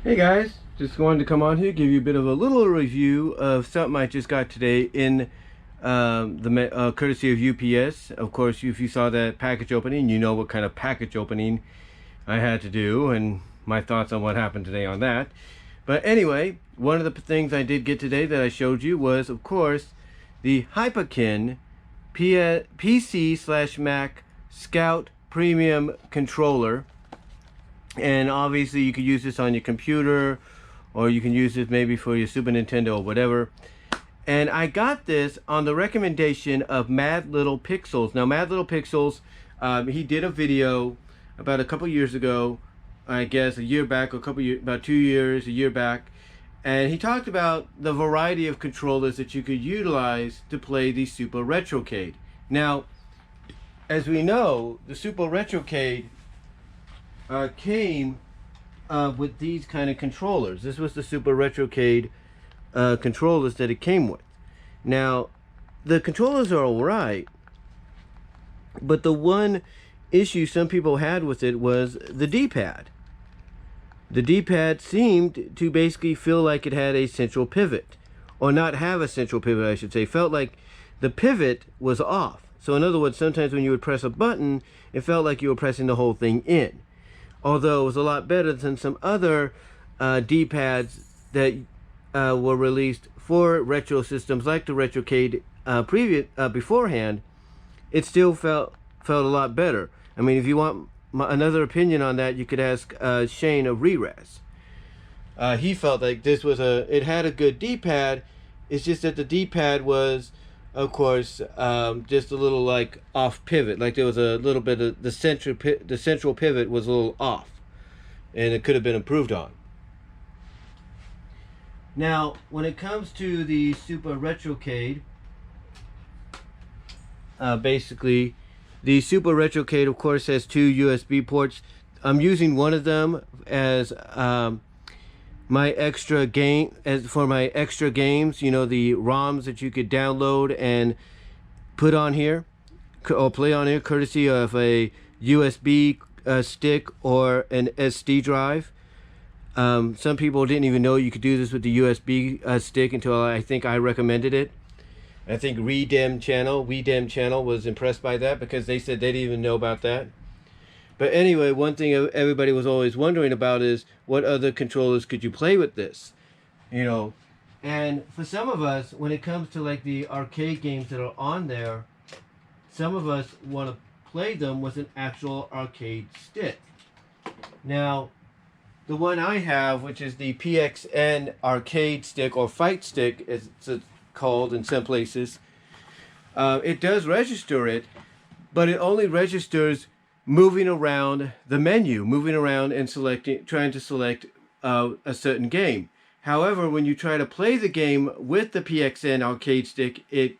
Hey guys, just wanted to come on here, give you a bit of a little review of something I just got today in courtesy of UPS. Of course, if you saw that package opening, you know what kind of package opening I had to do and my thoughts on what happened today on that. But anyway, one of the things I did get today that I showed you was, of course, the Hyperkin PC/Mac Scout Premium Controller. And obviously you could use this on your computer, or you can use this maybe for your Super Nintendo or whatever. And I got this on the recommendation of Mad Little Pixels. Now Mad Little Pixels, he did a video about a couple years ago, I guess a year back, or about 2 years, a year back, and he talked about the variety of controllers that you could utilize to play the Super Retrocade. Now, as we know, the Super Retrocade came with these kind of controllers. This was the Super Retrocade controllers that it came with. Now, the controllers are alright, but the one issue some people had with it was the D-pad. The D-pad seemed to basically feel like it had a central pivot, or not have a central pivot, I should say. Felt like the pivot was off. So in other words, sometimes when you would press a button, it felt like you were pressing the whole thing in. Although it was a lot better than some other D-pads that were released for retro systems like the Retrocade beforehand, it still felt a lot better. I mean, if you want another opinion on that, you could ask Shane of Re-Res. He felt like this was it had a good D-pad. It's just that the D-pad was, of course, just a little like off pivot. Like there was a little bit of the central pivot was a little off, and it could have been improved on. Now, when it comes to the Super Retrocade, basically, the Super Retrocade, of course, has two USB ports. I'm using one of them as my extra game, for my extra games, you know, the ROMs that you could download and put on here or play on here, courtesy of a USB stick or an SD drive. Some people didn't even know you could do this with the USB stick until I think I recommended it. I think WeDem channel was impressed by that because they said they didn't even know about that. But anyway, one thing everybody was always wondering about is what other controllers could you play with this, you know. And for some of us, when it comes to like the arcade games that are on there, some of us want to play them with an actual arcade stick. Now, the one I have, which is the PXN arcade stick, or fight stick as it's called in some places, it does register it, but it only registers moving around the menu, moving around and trying to select a certain game. However, when you try to play the game with the PXN arcade stick, it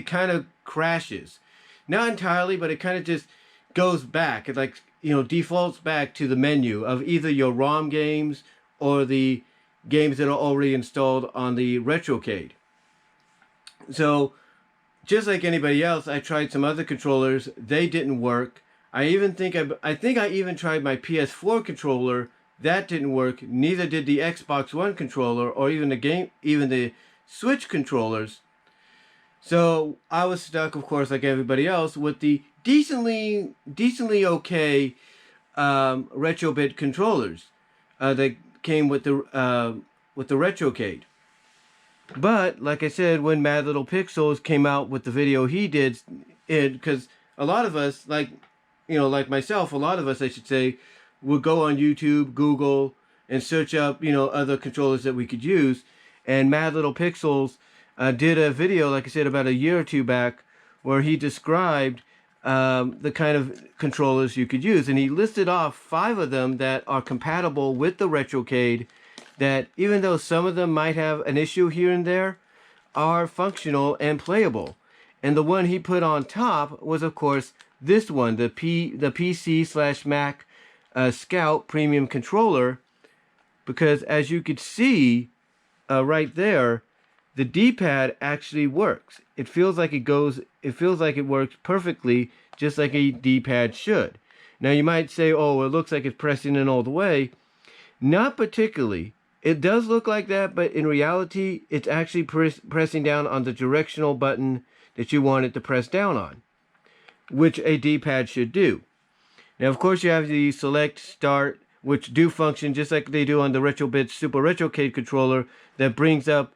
kind of crashes. Not entirely, but it kind of just goes back. It, like, you know, defaults back to the menu of either your ROM games or the games that are already installed on the Retrocade. So, just like anybody else, I tried some other controllers. They didn't work. I think I even tried my PS4 controller. That didn't work. Neither did the Xbox One controller, or even the Switch controllers. So I was stuck, of course, like everybody else, with the decently okay Retrobit controllers that came with the Retrocade. But like I said, when Mad Little Pixels came out with the video he did, because a lot of us, like myself, a lot of us, I should say, would go on YouTube, Google, and search up, you know, other controllers that we could use. And Mad Little Pixels did a video, like I said, about a year or two back, where he described the kind of controllers you could use. And he listed off 5 of them that are compatible with the Retrocade, that even though some of them might have an issue here and there, are functional and playable. And the one he put on top was, of course, this one, the PC/Mac Scout Premium Controller, because as you could see right there, the D-pad actually works. It feels like it works perfectly, just like a D-pad should. Now you might say, oh, it looks like it's pressing in all the way. Not particularly. It does look like that, but in reality, it's actually pressing down on the directional button that you want it to press down on, which a D-pad should do. Now, of course, you have the select, start, which do function just like they do on the Retrobit Super Retrocade controller that brings up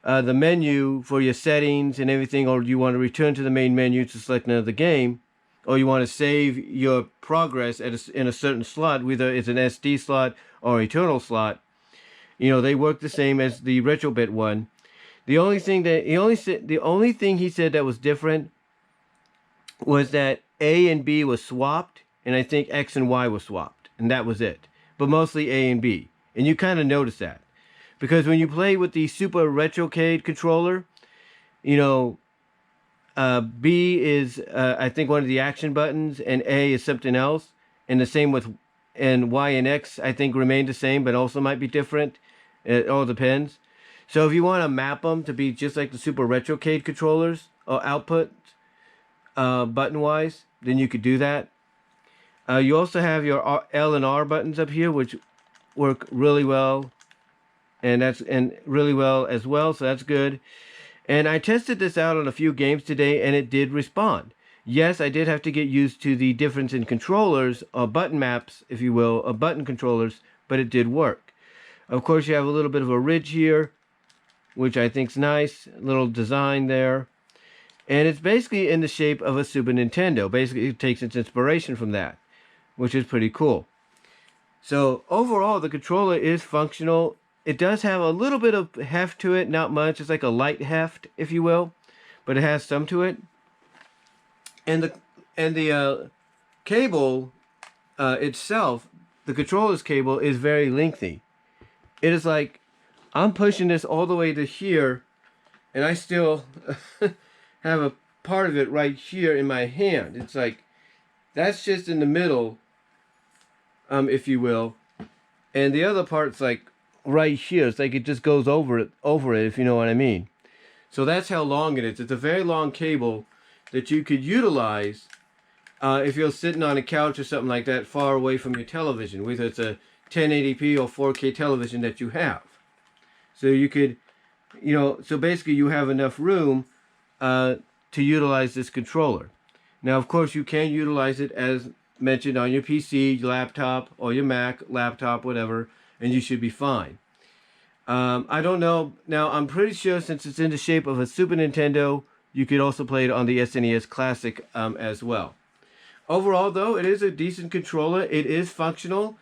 the menu for your settings and everything, or you want to return to the main menu to select another game, or you want to save your progress in a certain slot, whether it's an SD slot or eternal slot. You know, they work the same as the Retrobit one. The only thing he said that was different was that A and B was swapped, and I think X and Y was swapped, and that was it. But mostly A and B, and you kind of notice that because when you play with the Super Retrocade controller, you know, B is I think one of the action buttons, and A is something else, and the same with Y and X I think remain the same, but also might be different. It all depends. So if you want to map them to be just like the Super Retrocade controllers or output button wise, then you could do that. You also have your L and R buttons up here, which work really well, and really well as well. So that's good. And I tested this out on a few games today, and it did respond. Yes, I did have to get used to the difference in controllers, or button maps, if you will, of button controllers, but it did work. Of course, you have a little bit of a ridge here, which I think is nice. A little design there. And it's basically in the shape of a Super Nintendo. Basically, it takes its inspiration from that, which is pretty cool. So, overall, the controller is functional. It does have a little bit of heft to it, not much. It's like a light heft, if you will, but it has some to it. And the cable itself, the controller's cable, is very lengthy. It is like I'm pushing this all the way to here, and I still have a part of it right here in my hand. It's like that's just in the middle, if you will, and the other part's like right here. It's like it just goes over it, if you know what I mean. So that's how long it is. It's a very long cable that you could utilize if you're sitting on a couch or something like that, far away from your television, whether it's a 1080p or 4K television that you have. So you could, you know, so basically you have enough room to utilize this controller. Now, of course, you can utilize it as mentioned on your PC, your laptop, or your Mac, laptop, whatever, and you should be fine. I don't know. Now, I'm pretty sure since it's in the shape of a Super Nintendo, you could also play it on the SNES Classic as well. Overall, though, it is a decent controller. It is functional.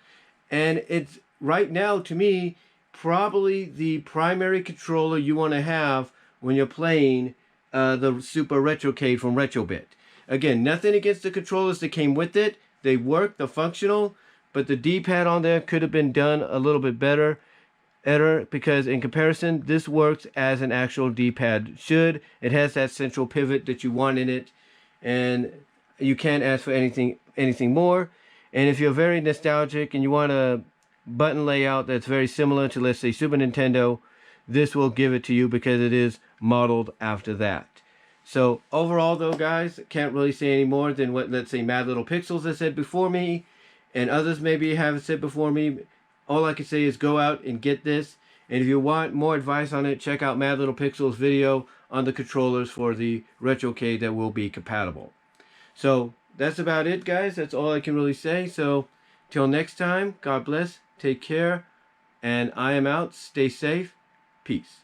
And it's, right now, to me, probably the primary controller you want to have when you're playing the Super Retrocade from Retrobit. Again, nothing against the controllers that came with it. They work, they're functional, but the D-pad on there could have been done a little bit better because in comparison, this works as an actual D-pad should. It has that central pivot that you want in it, and you can't ask for anything more. And if you're very nostalgic and you want a button layout that's very similar to, let's say, Super Nintendo, this will give it to you because it is modeled after that. So overall, though, guys, can't really say any more than what, let's say, Mad Little Pixels has said before me, and others maybe have said before me. All I can say is go out and get this. And if you want more advice on it, check out Mad Little Pixels' video on the controllers for the Retrocade that will be compatible. So that's about it, guys. That's all I can really say. So till next time, God bless, take care, and I am out. Stay safe. Peace.